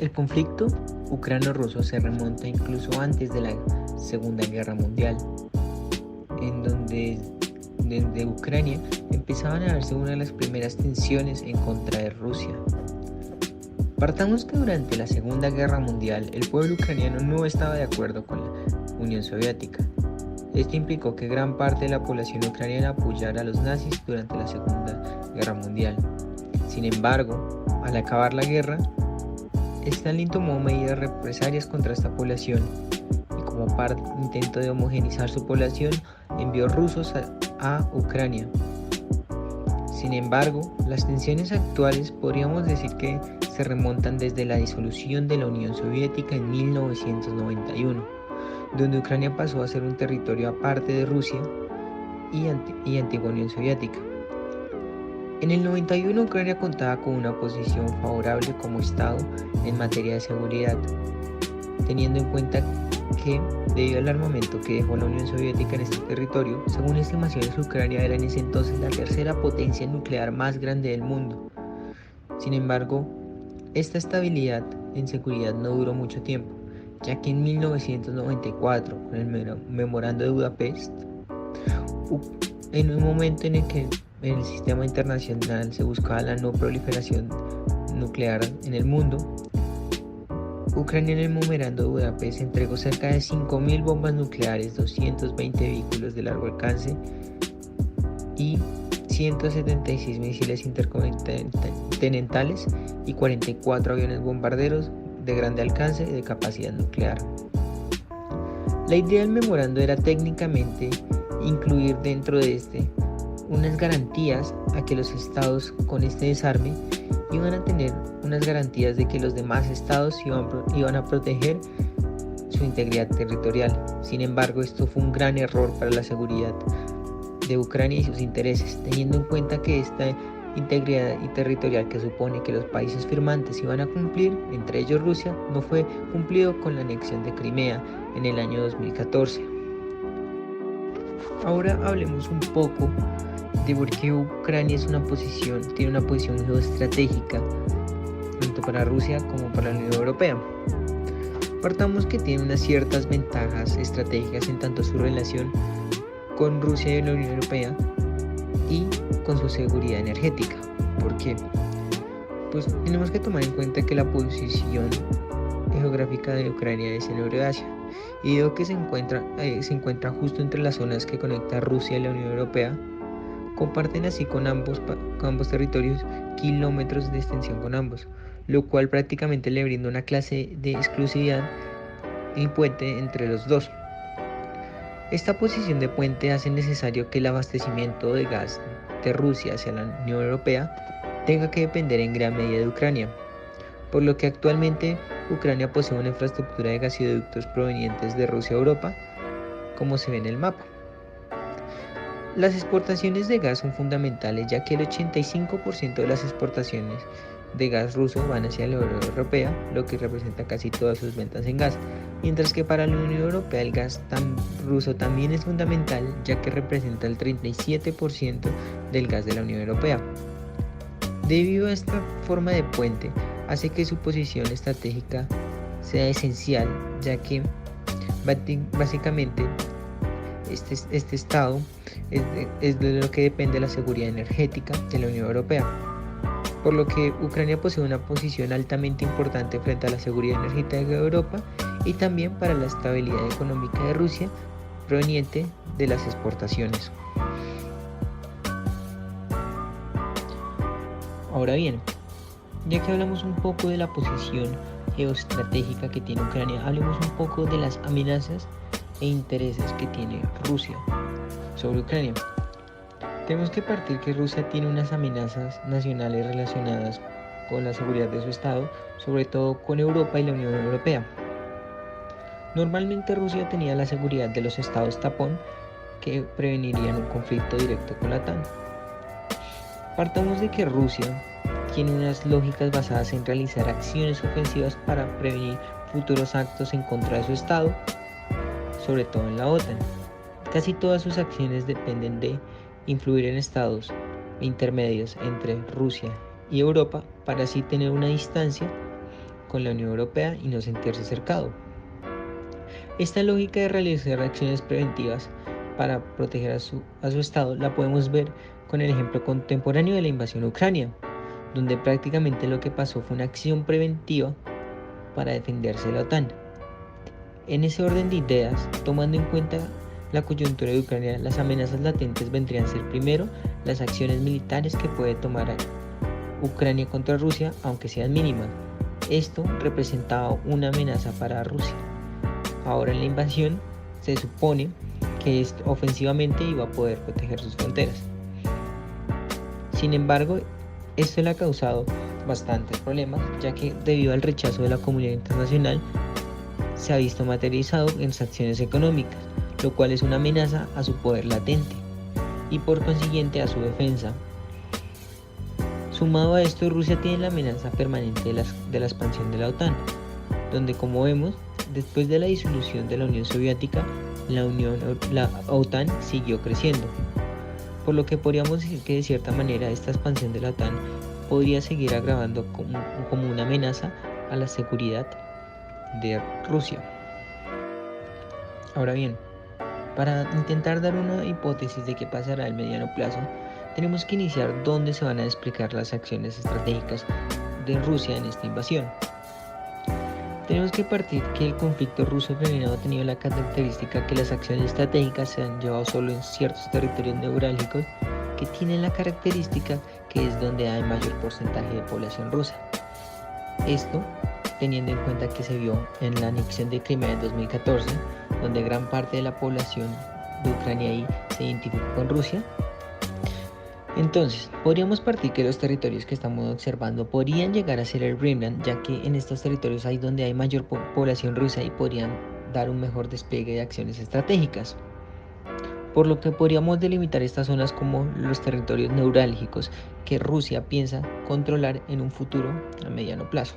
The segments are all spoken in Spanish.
El conflicto ucrano-ruso se remonta incluso antes de la Segunda Guerra Mundial, en donde desde Ucrania empezaban a verse una de las primeras tensiones en contra de Rusia. Partamos que durante la Segunda Guerra Mundial el pueblo ucraniano no estaba de acuerdo con la Unión Soviética. Esto implicó que gran parte de la población ucraniana apoyara a los nazis durante la Segunda Guerra Mundial. Sin embargo, al acabar la guerra, Stalin tomó medidas represalias contra esta población y como intento de homogeneizar su población envió rusos a Ucrania. Sin embargo, las tensiones actuales podríamos decir que se remontan desde la disolución de la Unión Soviética en 1991, donde Ucrania pasó a ser un territorio aparte de Rusia y antigua Unión Soviética. En el 91 Ucrania contaba con una posición favorable como Estado en materia de seguridad, teniendo en cuenta que, debido al armamento que dejó la Unión Soviética en este territorio, según estimaciones Ucrania era en ese entonces la tercera potencia nuclear más grande del mundo. Sin embargo, esta estabilidad en seguridad no duró mucho tiempo, ya que en 1994, con el Memorando de Budapest, en un momento en el que en el sistema internacional se buscaba la no proliferación nuclear en el mundo, Ucrania en el Memorando de Budapest entregó cerca de 5.000 bombas nucleares, 220 vehículos de largo alcance y 176 misiles intercontinentales y 44 aviones bombarderos de grande alcance y de capacidad nuclear. La idea del memorando era técnicamente incluir dentro de este unas garantías a que los estados con este desarme iban a tener unas garantías de que los demás estados iban a proteger su integridad territorial. Sin embargo, esto fue un gran error para la seguridad de Ucrania y sus intereses, teniendo en cuenta que esta integridad territorial que supone que los países firmantes iban a cumplir, entre ellos Rusia, no fue cumplido con la anexión de Crimea en el año 2014. Ahora hablemos un poco de por qué Ucrania tiene una posición geoestratégica tanto para Rusia como para la Unión Europea. Partamos que tiene unas ciertas ventajas estratégicas en tanto su relación con Rusia y la Unión Europea y con su seguridad energética. ¿Por qué? Pues tenemos que tomar en cuenta que la posición geográfica de Ucrania es en Eurasia, y debido a que se encuentra justo entre las zonas que conecta a Rusia y la Unión Europea, comparten así con ambos territorios kilómetros de extensión con ambos, lo cual prácticamente le brinda una clase de exclusividad y puente entre los dos. Esta posición de puente hace necesario que el abastecimiento de gas de Rusia hacia la Unión Europea tenga que depender en gran medida de Ucrania, por lo que actualmente Ucrania posee una infraestructura de gasoductos provenientes de Rusia a Europa, como se ve en el mapa. Las exportaciones de gas son fundamentales, ya que el 85% de las exportaciones de gas ruso van hacia la Unión Europea, lo que representa casi todas sus ventas en gas, mientras que para la Unión Europea el gas ruso también es fundamental, ya que representa el 37% del gas de la Unión Europea. Debido a esta forma de puente, hace que su posición estratégica sea esencial, ya que básicamente este estado es de lo que depende la seguridad energética de la Unión Europea, por lo que Ucrania posee una posición altamente importante frente a la seguridad energética de Europa y también para la estabilidad económica de Rusia proveniente de las exportaciones. Ahora bien, ya que hablamos un poco de la posición geoestratégica que tiene Ucrania, hablemos un poco de las amenazas e intereses que tiene Rusia sobre Ucrania. Tenemos que partir que Rusia tiene unas amenazas nacionales relacionadas con la seguridad de su estado, sobre todo con Europa y la Unión Europea. Normalmente Rusia tenía la seguridad de los estados tapón que prevenirían un conflicto directo con la OTAN. Partamos de que Rusia tiene unas lógicas basadas en realizar acciones ofensivas para prevenir futuros actos en contra de su estado, sobre todo en la OTAN. Casi todas sus acciones dependen de influir en estados intermedios entre Rusia y Europa para así tener una distancia con la Unión Europea y no sentirse cercado. Esta lógica de realizar acciones preventivas para proteger a su Estado la podemos ver con el ejemplo contemporáneo de la invasión a Ucrania, donde prácticamente lo que pasó fue una acción preventiva para defenderse de la OTAN. En ese orden de ideas, tomando en cuenta la coyuntura de Ucrania, las amenazas latentes vendrían a ser primero las acciones militares que puede tomar Ucrania contra Rusia, aunque sean mínimas. Esto representaba una amenaza para Rusia. Ahora en la invasión se supone que ofensivamente iba a poder proteger sus fronteras. Sin embargo, esto le ha causado bastantes problemas, ya que debido al rechazo de la comunidad internacional se ha visto materializado en sanciones económicas, lo cual es una amenaza a su poder latente y por consiguiente a su defensa. Sumado a esto, Rusia tiene la amenaza permanente de la expansión de la OTAN, donde, como vemos, después de la disolución de la Unión Soviética, la OTAN siguió creciendo, por lo que podríamos decir que de cierta manera esta expansión de la OTAN podría seguir agravando como una amenaza a la seguridad de Rusia. Ahora bien, para intentar dar una hipótesis de qué pasará al mediano plazo, tenemos que iniciar dónde se van a explicar las acciones estratégicas de Rusia en esta invasión. Tenemos que partir que el conflicto ruso-ucraniano ha tenido la característica que las acciones estratégicas se han llevado solo en ciertos territorios neurálgicos que tienen la característica que es donde hay mayor porcentaje de población rusa. Esto teniendo en cuenta que se vio en la anexión de Crimea en 2014, donde gran parte de la población de Ucrania ahí se identificó con Rusia. Entonces, podríamos partir que los territorios que estamos observando podrían llegar a ser el Rimland, ya que en estos territorios hay donde hay mayor población rusa y podrían dar un mejor despliegue de acciones estratégicas. Por lo que podríamos delimitar estas zonas como los territorios neurálgicos que Rusia piensa controlar en un futuro a mediano plazo.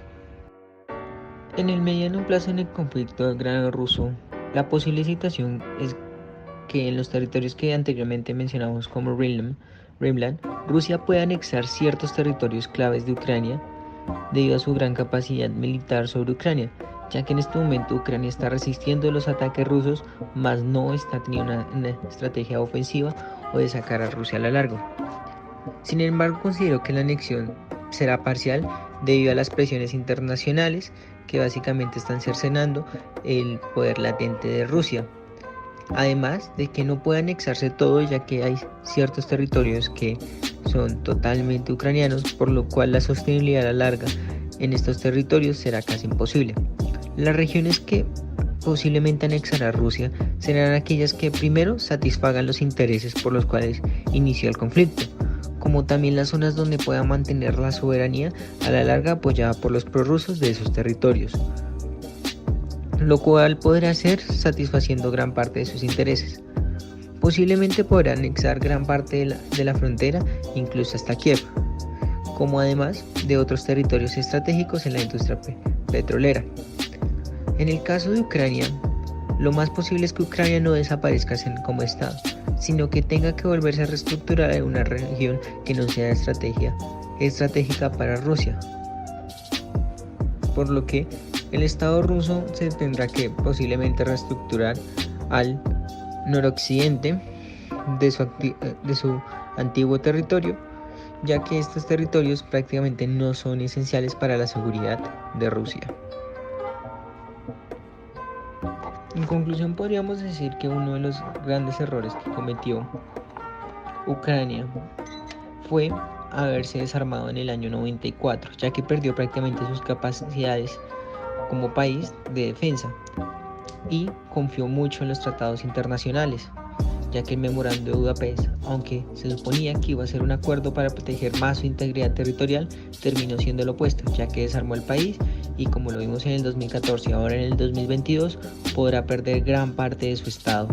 En el mediano plazo en el conflicto grano-ruso, la posible situación es que en los territorios que anteriormente mencionamos como Rimland, Rusia puede anexar ciertos territorios claves de Ucrania debido a su gran capacidad militar sobre Ucrania, ya que en este momento Ucrania está resistiendo los ataques rusos, mas no está teniendo una estrategia ofensiva o de sacar a Rusia a lo largo. Sin embargo, considero que la anexión será parcial debido a las presiones internacionales que básicamente están cercenando el poder latente de Rusia. Además de que no puede anexarse todo, ya que hay ciertos territorios que son totalmente ucranianos, por lo cual la sostenibilidad a la larga en estos territorios será casi imposible. Las regiones que posiblemente anexará Rusia serán aquellas que primero satisfagan los intereses por los cuales inició el conflicto, como también las zonas donde pueda mantener la soberanía a la larga apoyada por los prorrusos de esos territorios, lo cual podrá hacer satisfaciendo gran parte de sus intereses. Posiblemente podrá anexar gran parte de la frontera, incluso hasta Kiev, como además de otros territorios estratégicos en la industria petrolera. En el caso de Ucrania, lo más posible es que Ucrania no desaparezca como Estado, sino que tenga que volverse a reestructurar en una región que no sea estratégica para Rusia, por lo que el Estado ruso se tendrá que posiblemente reestructurar al noroccidente de su antiguo territorio, ya que estos territorios prácticamente no son esenciales para la seguridad de Rusia. En conclusión, podríamos decir que uno de los grandes errores que cometió Ucrania fue haberse desarmado en el año 94, ya que perdió prácticamente sus capacidades como país de defensa y confió mucho en los tratados internacionales, ya que el memorando de Budapest, aunque se suponía que iba a ser un acuerdo para proteger más su integridad territorial, terminó siendo lo opuesto, ya que desarmó el país y, como lo vimos en el 2014 y ahora en el 2022, podrá perder gran parte de su estado.